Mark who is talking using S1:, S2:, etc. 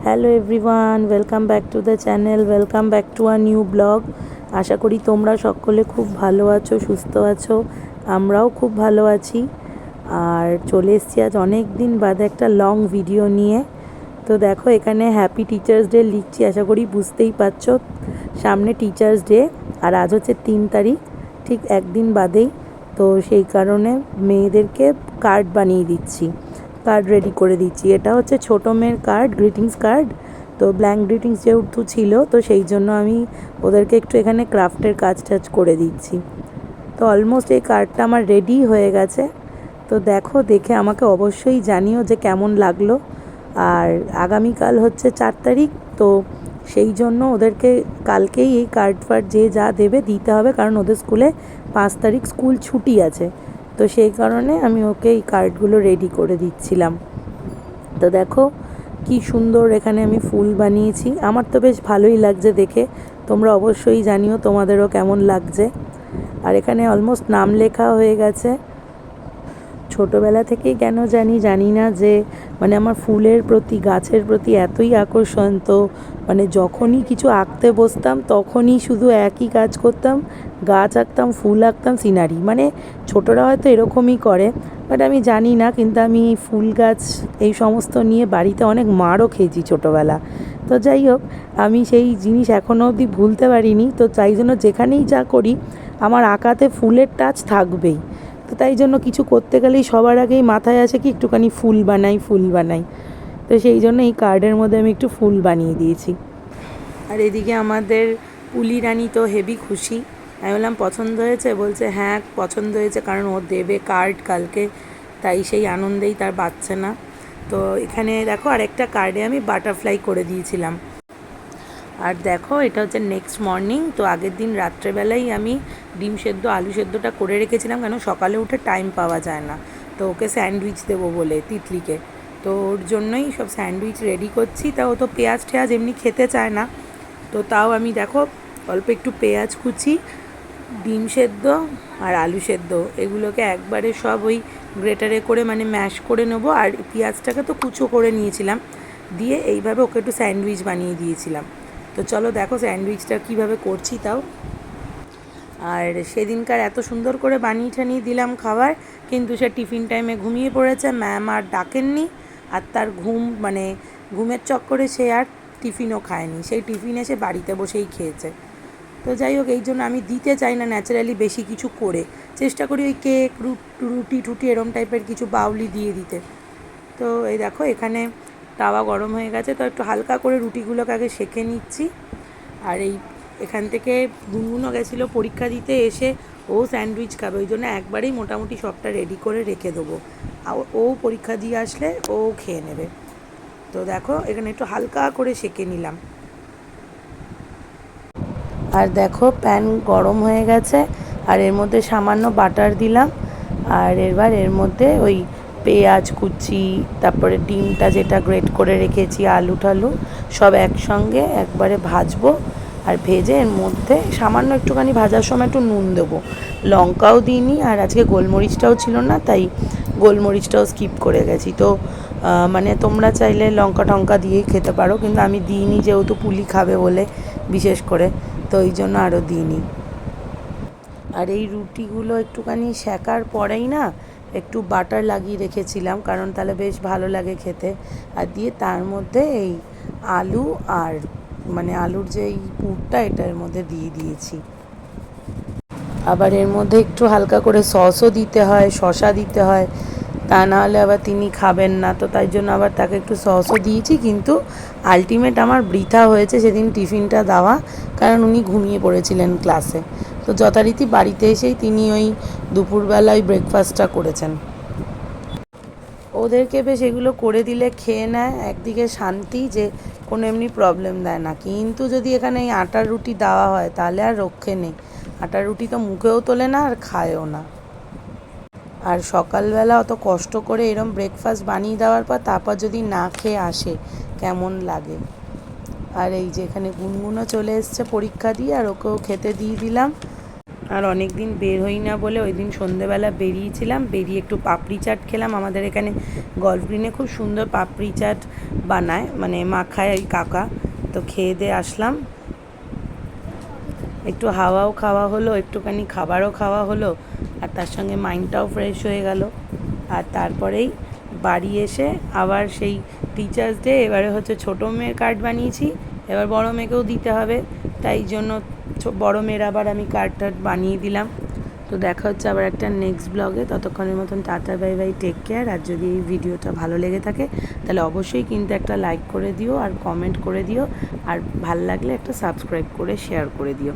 S1: Hello everyone, welcome back to the channel, welcome back to a new blog. আশা করি তোমরা সকলে খুব ভালো আছো, সুস্থ আছো। আমরাও খুব ভালো আছি। আর চলে এসেছি আজ অনেক দিন বাদে একটা লং ভিডিও নিয়ে। তো দেখো এখানে হ্যাপি টিচার্স ডে লিখছি, আশা করি বুঝতেই পারছো সামনে টিচার্স ডে। আর আজ হচ্ছে 3 তারিখ, ঠিক একদিন বাদেই। তো সেই কারণে মেয়েদেরকে কার্ড বানিয়ে দিচ্ছি, কার্ড রেডি করে দিচ্ছি। এটা হচ্ছে ছোটো মেয়ের কার্ড, গ্রিটিংস কার্ড। তো ব্ল্যাঙ্ক গ্রিটিংস যেহেতু ছিল, তো সেই জন্য আমি ওদেরকে একটু এখানে ক্রাফটের কাজ টাজ করে দিচ্ছি। তো অলমোস্ট এই কার্ডটা আমার রেডি হয়ে গেছে। তো দেখো, দেখে আমাকে অবশ্যই জানিও যে কেমন লাগলো। আর আগামীকাল হচ্ছে 4 তারিখ, তো সেই জন্য ওদেরকে কালকেই এই কার্ড ফার্ড যে যা দেবে দিতে হবে, কারণ ওদের স্কুলে 5 তারিখ স্কুল ছুটি আছে। তো সেই কারণে আমি ওকে এই কার্ডগুলো রেডি করে দিচ্ছিলাম। তো দেখো কি সুন্দর এখানে আমি ফুল বানিয়েছি, আমার তো বেশ ভালোই লাগছে দেখে। তোমরা অবশ্যই জানিও তোমাদেরও কেমন লাগছে। আর এখানে অলমোস্ট নাম লেখা হয়ে গেছে। ছোটোবেলা থেকেই কেন জানি না যে মানে আমার ফুলের প্রতি, গাছের প্রতি এতই আকর্ষণ। তো মানে যখনই কিছু আঁকতে বসতাম তখনই শুধু একই কাজ করতাম, গাছ আঁকতাম, ফুল আঁকতাম, সিনারি। মানে ছোটরা হয়তো এরকমই করে, বাট আমি জানি না, কিন্তু আমি ফুল গাছ এই সমস্ত নিয়ে বাড়িতে অনেক মারও খেয়েছি ছোটোবেলা। তো যাই হোক, আমি সেই জিনিস এখনও অবধি ভুলতে পারিনি। তো তাই জন্য যেখানেই যা করি আমার আঁকাতে ফুলের টাচ থাকবেই। তো তাই জন্য কিছু করতে গেলেই সবার আগেই মাথায় আসে কি একটুখানি ফুল বানাই, ফুল বানাই। তো সেই জন্য এই কার্ডের মধ্যে আমি একটু ফুল বানিয়ে দিয়েছি। আর এদিকে আমাদের পুলি রানী তো হেভি খুশি। আমি বললাম পছন্দ হয়েছে? বলছে হ্যাঁ পছন্দ হয়েছে, কারণ ও দেবে কার্ড কালকে, তাই সেই আনন্দেই তার বাচ্চা না। তো এখানে দেখো আরেকটা কার্ডে আমি বাটারফ্লাই করে দিয়েছিলাম। আর দেখো এটা হচ্ছে নেক্সট মর্নিং। তো আগের দিন রাত্রেবেলাই আমি ডিম সেদ্ধ, আলু সেদ্ধটা করে রেখেছিলাম, কেন সকালে উঠে টাইম পাওয়া যায় না। তো ওকে স্যান্ডউইচ দেবো বলে, তিতলিকে। তো ওর জন্যই সব স্যান্ডউইচ রেডি করছি। তা ও তো পেঁয়াজ টেয়াজ এমনি খেতে চায় না। তো তাও আমি দেখো অল্প একটু পেঁয়াজ কুচি, ডিম সেদ্ধ আর আলু সেদ্ধ এগুলোকে একবারে সব ওই গ্রেটারে করে মানে ম্যাশ করে নেবো। আর পেঁয়াজটাকে তো কুচো করে নিয়েছিলাম, দিয়ে এইভাবে ওকে একটু স্যান্ডউইচ বানিয়ে দিয়েছিলাম। তো চলো দেখো স্যান্ডউইচটা কীভাবে করছি তাও। আর সেদিনকার এত সুন্দর করে বানিয়ে ঠানিয়ে দিলাম খাবার, কিন্তু সে টিফিন টাইমে ঘুমিয়ে পড়েছে। ম্যাম আর ডাকেননি, আর তার মানে ঘুমের চক্করে সে আর টিফিনও খায়নি। সেই টিফিন এসে বাড়িতে বসেই খেয়েছে। তো যাই হোক, এই জন্য আমি দিতে চাই না ন্যাচারালি বেশি কিছু করে, চেষ্টা করি ওই কেক, রুটি টুটি এরম টাইপের কিছু বাউলি দিয়ে দিতে। তো এই দেখো এখানে তাওয়া গরম হয়ে গেছে, তো একটু হালকা করে রুটিগুলোকে আগে সেঁকে নিচ্ছি। আর এখান থেকে গুনগুনও গেছিলো পরীক্ষা দিতে, এসে ও স্যান্ডউইচ খাবে, ওই জন্য একবারেই মোটামুটি সবটা রেডি করে রেখে দেবো। আর ও পরীক্ষা দিয়ে আসলে ও খেয়ে নেবে। তো দেখো এখানে একটু হালকা করে সেঁকে নিলাম। আর দেখো প্যান গরম হয়ে গেছে, আর এর মধ্যে সামান্য বাটার দিলাম। আর এবার এর মধ্যে ওই পেঁয়াজ কুচি, তারপরে ডিমটা যেটা গ্রেট করে রেখেছি, আলু টালু সব একসঙ্গে একবারে ভাজবো। আর ভেজে এর মধ্যে সামান্য একটুখানি ভাজার সময় একটু নুন দেবো, লঙ্কাও দিইনি। আর আজকে গোলমরিচটাও ছিল না, তাই গোলমরিচটাও স্কিপ করে গেছি। তো মানে তোমরা চাইলে লঙ্কা টঙ্কা দিয়েই খেতে পারো, কিন্তু আমি দিইনি যেহেতু পুলি খাবে বলে বিশেষ করে, তো ওই জন্য আরও দিইনি। আর এই রুটিগুলো একটুখানি সেকার পরেই না একটু বাটার লাগিয়ে রেখেছিলাম, কারণ তাহলে বেশ ভালো লাগে খেতে। আর দিয়ে তার মধ্যে এই আলু আর মানে আলুর যে এই পুরটা এটা এর মধ্যে দিয়ে দিয়েছি। আবার এর মধ্যে একটু হালকা করে সসও দিতে হয়, শসা দিতে হয়, তা নাহলে আবার তিনি খাবেন না। তো তাই জন্য আবার তাকে একটু সসও দিয়েছি, কিন্তু আলটিমেট আমার বৃথা হয়েছে সেদিন টিফিনটা দেওয়া, কারণ উনি ঘুমিয়ে পড়েছিলেন ক্লাসে। তো যথারীতি বাড়িতে এসেই তিনি ওই দুপুরবেলায় ব্রেকফাস্টটা করেছেন। ওদেরকে বেশ এগুলো করে দিলে খেয়ে নেয়, একদিকে শান্তি যে কোনো এমনি প্রবলেম দেয় না। কিন্তু যদি এখানে এই আটার রুটি দেওয়া হয় তাহলে আর রক্ষে নেই, আটার রুটি তো মুখেও তোলে না আর খায়ও না। আর সকালবেলা অত কষ্ট করে এরম ব্রেকফাস্ট বানিয়ে দেওয়ার পর তারপর যদি না খেয়ে আসে কেমন লাগে। আর এই যে এখানে গুনগুনও চলে এসছে পরীক্ষা দিয়ে, আর ওকেও খেতে দিয়ে দিলাম। আর অনেক দিন বের হই না বলে ওই দিন সন্ধেবেলা বেরিয়েছিলাম, বেরিয়ে একটু পাপড়ি চাট খেলাম। আমাদের এখানে গল্ফ গ্রিনে খুব সুন্দর পাপড়ি চাট বানায়, মানে মাখায় ওই কাকা। তো খেয়ে দিয়ে আসলাম, একটু হাওয়াও খাওয়া হলো, একটুখানি খাবারও খাওয়া হলো, আর তার সঙ্গে মাইন্ডটাও ফ্রেশ হয়ে গেল। আর তারপরেই বাড়ি এসে আবার সেই টিচার্স ডে, এবারে হচ্ছে ছোটো মেয়ের কার্ড বানিয়েছি, এবার বড় মেয়েকেও দিতে হবে, তাই জন্য বড় মেয়ের আবার আমি কার্ড টার্ড বানিয়ে দিলাম। তো দেখা হচ্ছে আবার একটা নেক্সট ব্লগে, ততক্ষণের মতন tata, bye bye, take care. আর যদি এই ভিডিওটা ভালো লেগে থাকে তাহলে অবশ্যই কিন্তু একটা লাইক করে দিও আর কমেন্ট করে দিও, আর ভাল লাগলে একটা সাবস্ক্রাইব করে শেয়ার করে দিও।